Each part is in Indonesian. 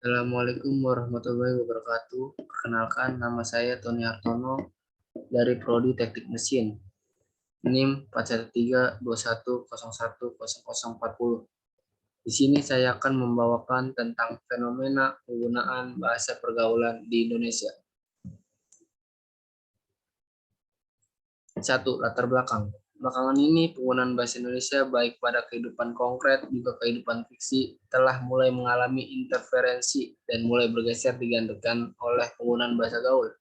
Assalamualaikum warahmatullahi wabarakatuh. Perkenalkan, nama saya Tony Hartono dari Prodi Teknik Mesin, NIM 41321010040. Di sini saya akan membawakan tentang fenomena penggunaan bahasa pergaulan di Indonesia. 1. Latar belakang. Belakangan ini penggunaan bahasa Indonesia baik pada kehidupan konkret juga kehidupan fiksi telah mulai mengalami interferensi dan mulai bergeser digantikan oleh penggunaan bahasa gaul.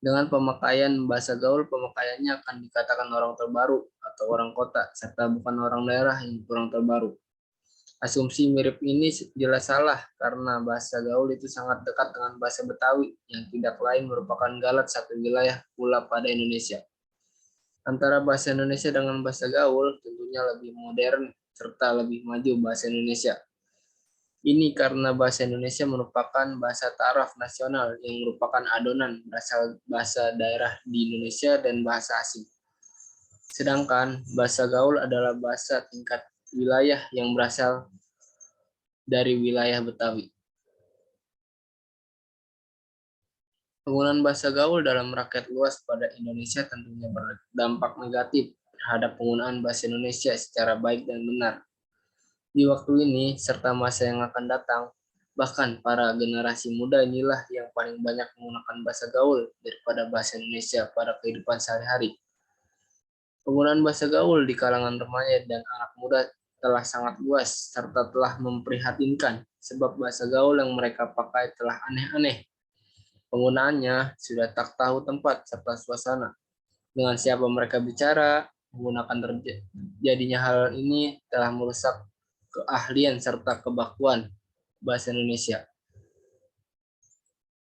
Dengan pemakaian bahasa gaul, pemakaiannya akan dikatakan orang terbaru atau orang kota, serta bukan orang daerah yang kurang terbaru. Asumsi mirip ini jelas salah karena bahasa gaul itu sangat dekat dengan bahasa Betawi yang tidak lain merupakan galat satu wilayah pula pada Indonesia. Antara bahasa Indonesia dengan bahasa gaul tentunya lebih modern serta lebih maju bahasa Indonesia. Ini karena bahasa Indonesia merupakan bahasa taraf nasional yang merupakan adonan berasal bahasa daerah di Indonesia dan bahasa asing. Sedangkan bahasa gaul adalah bahasa tingkat wilayah yang berasal dari wilayah Betawi. Penggunaan bahasa gaul dalam rakyat luas pada Indonesia tentunya berdampak negatif terhadap penggunaan bahasa Indonesia secara baik dan benar. Di waktu ini, serta masa yang akan datang, bahkan para generasi muda inilah yang paling banyak menggunakan bahasa gaul daripada bahasa Indonesia pada kehidupan sehari-hari. Penggunaan bahasa gaul di kalangan remaja dan anak muda telah sangat luas serta telah memprihatinkan sebab bahasa gaul yang mereka pakai telah aneh-aneh. Penggunaannya sudah tak tahu tempat serta suasana. Dengan siapa mereka bicara, menggunakan terjadinya hal ini telah merusak keahlian serta kebakuan bahasa Indonesia.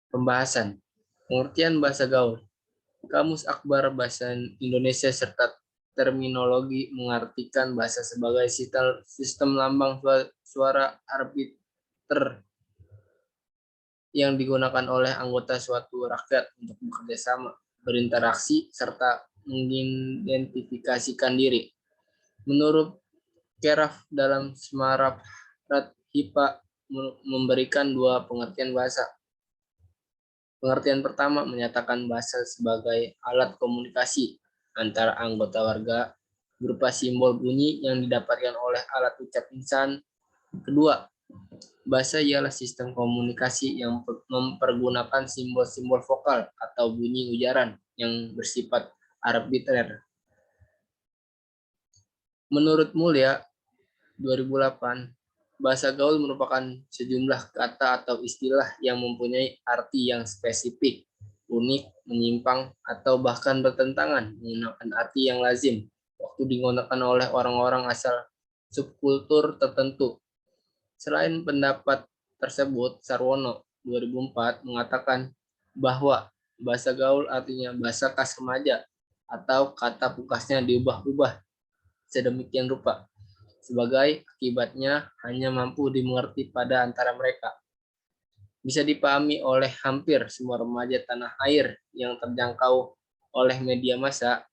Pembahasan. Pengertian bahasa gaul. Kamus Akbar Bahasa Indonesia serta terminologi mengartikan bahasa sebagai sistem lambang suara arbiter yang digunakan oleh anggota suatu rakyat untuk bekerja sama, berinteraksi, serta mengidentifikasikan diri. Menurut Keraf dalam Semarak HIPA memberikan dua pengertian bahasa. Pengertian pertama menyatakan bahasa sebagai alat komunikasi antara anggota warga berupa simbol bunyi yang didapatkan oleh alat ucap insan. Kedua, bahasa ialah sistem komunikasi yang mempergunakan simbol-simbol vokal atau bunyi ujaran yang bersifat arbitrer. Menurut Mulya, 2008, bahasa gaul merupakan sejumlah kata atau istilah yang mempunyai arti yang spesifik, unik, menyimpang, atau bahkan bertentangan menggunakan arti yang lazim waktu digunakan oleh orang-orang asal subkultur tertentu. Selain pendapat tersebut, Sarwono 2004 mengatakan bahwa bahasa gaul artinya bahasa khas remaja atau kata pungkasnya diubah-ubah sedemikian rupa. Sebagai akibatnya hanya mampu dimengerti pada antara mereka. Bisa dipahami oleh hampir semua remaja tanah air yang terjangkau oleh media massa,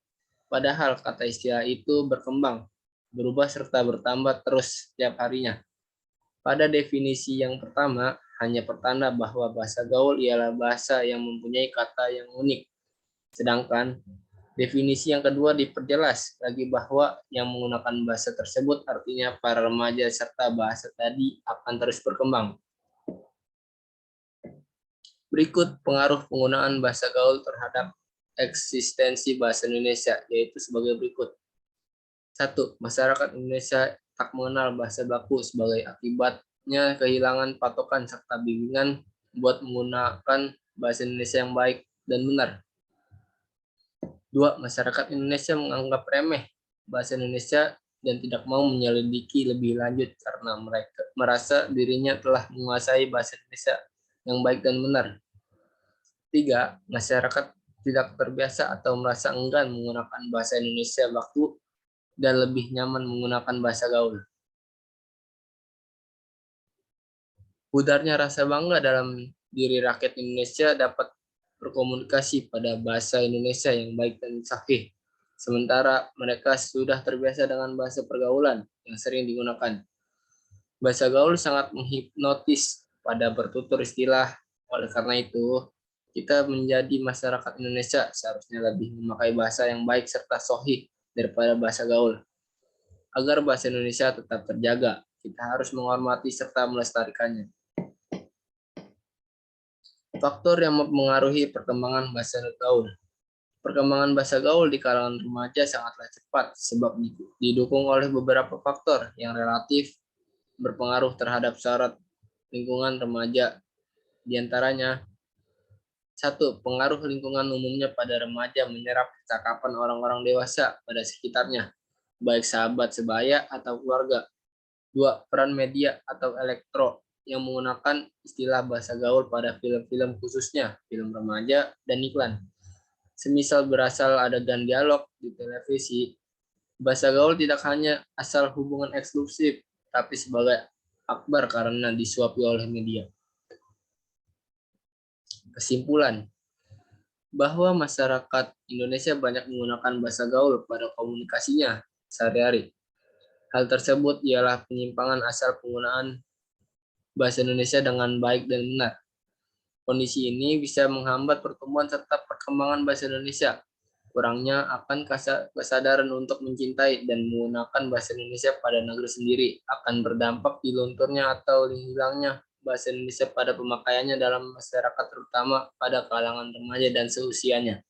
padahal kata istilah itu berkembang, berubah serta bertambah terus setiap harinya. Pada definisi yang pertama, hanya pertanda bahwa bahasa gaul ialah bahasa yang mempunyai kata yang unik. Sedangkan definisi yang kedua diperjelas lagi bahwa yang menggunakan bahasa tersebut artinya para remaja serta bahasa tadi akan terus berkembang. Berikut pengaruh penggunaan bahasa gaul terhadap eksistensi bahasa Indonesia, yaitu sebagai berikut. 1. Masyarakat Indonesia tak mengenal bahasa baku sebagai akibatnya kehilangan patokan serta bimbingan buat menggunakan bahasa Indonesia yang baik dan benar. 2. Masyarakat Indonesia menganggap remeh bahasa Indonesia dan tidak mau menyelidiki lebih lanjut karena mereka merasa dirinya telah menguasai bahasa Indonesia yang baik dan benar. 3. Masyarakat tidak terbiasa atau merasa enggan menggunakan bahasa Indonesia baku dan lebih nyaman menggunakan bahasa gaul. Pudarnya rasa bangga dalam diri rakyat Indonesia dapat berkomunikasi pada bahasa Indonesia yang baik dan sahih. Sementara mereka sudah terbiasa dengan bahasa pergaulan yang sering digunakan. Bahasa gaul sangat menghipnotis pada bertutur istilah. Oleh karena itu, kita menjadi masyarakat Indonesia seharusnya lebih memakai bahasa yang baik serta sahih daripada bahasa gaul. Agar bahasa Indonesia tetap terjaga, kita harus menghormati serta melestarikannya. Faktor yang mempengaruhi perkembangan bahasa gaul. Perkembangan bahasa gaul di kalangan remaja sangatlah cepat sebab didukung oleh beberapa faktor yang relatif berpengaruh terhadap syarat lingkungan remaja. Di antaranya, 1. Pengaruh lingkungan umumnya pada remaja menyerap percakapan orang-orang dewasa pada sekitarnya, baik sahabat sebaya atau keluarga. 2. Peran media atau elektro yang menggunakan istilah bahasa gaul pada film-film khususnya film remaja dan iklan. Semisal berasal adegan dialog di televisi, bahasa gaul tidak hanya asal hubungan eksklusif, tapi sebagai akbar karena disuapi oleh media. Kesimpulan, bahwa masyarakat Indonesia banyak menggunakan bahasa gaul pada komunikasinya sehari-hari. Hal tersebut ialah penyimpangan asal penggunaan bahasa Indonesia dengan baik dan benar. Kondisi ini bisa menghambat pertumbuhan serta perkembangan bahasa Indonesia. Kurangnya akan kesadaran untuk mencintai dan menggunakan bahasa Indonesia pada negeri sendiri akan berdampak di lunturnya atau hilangnya bahasa Indonesia pada pemakaiannya dalam masyarakat, terutama pada kalangan remaja dan seusianya.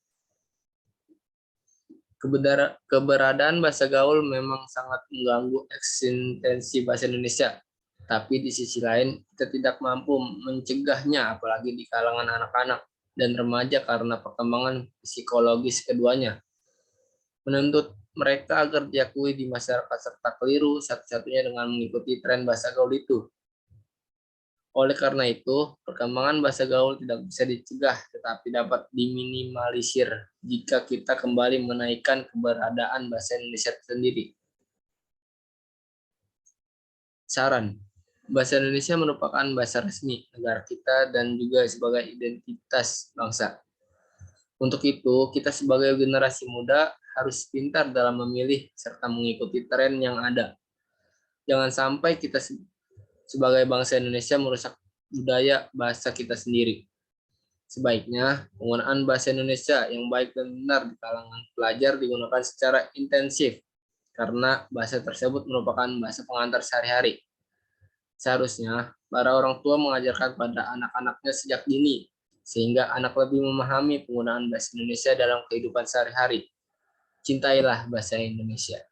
Keberadaan bahasa gaul memang sangat mengganggu eksistensi bahasa Indonesia. Tapi di sisi lain, kita tidak mampu mencegahnya, apalagi di kalangan anak-anak dan remaja karena perkembangan psikologis keduanya. Menuntut mereka agar diakui di masyarakat serta keliru satu-satunya dengan mengikuti tren bahasa gaul itu. Oleh karena itu, perkembangan bahasa gaul tidak bisa dicegah, tetapi dapat diminimalisir jika kita kembali menaikkan keberadaan bahasa Indonesia sendiri. Saran. Bahasa Indonesia merupakan bahasa resmi negara kita dan juga sebagai identitas bangsa. Untuk itu, kita sebagai generasi muda harus pintar dalam memilih serta mengikuti tren yang ada. Jangan sampai kita sebagai bangsa Indonesia merusak budaya bahasa kita sendiri. Sebaiknya, penggunaan bahasa Indonesia yang baik dan benar di kalangan pelajar digunakan secara intensif, karena bahasa tersebut merupakan bahasa pengantar sehari-hari. Seharusnya, para orang tua mengajarkan pada anak-anaknya sejak dini, sehingga anak lebih memahami penggunaan bahasa Indonesia dalam kehidupan sehari-hari. Cintailah bahasa Indonesia.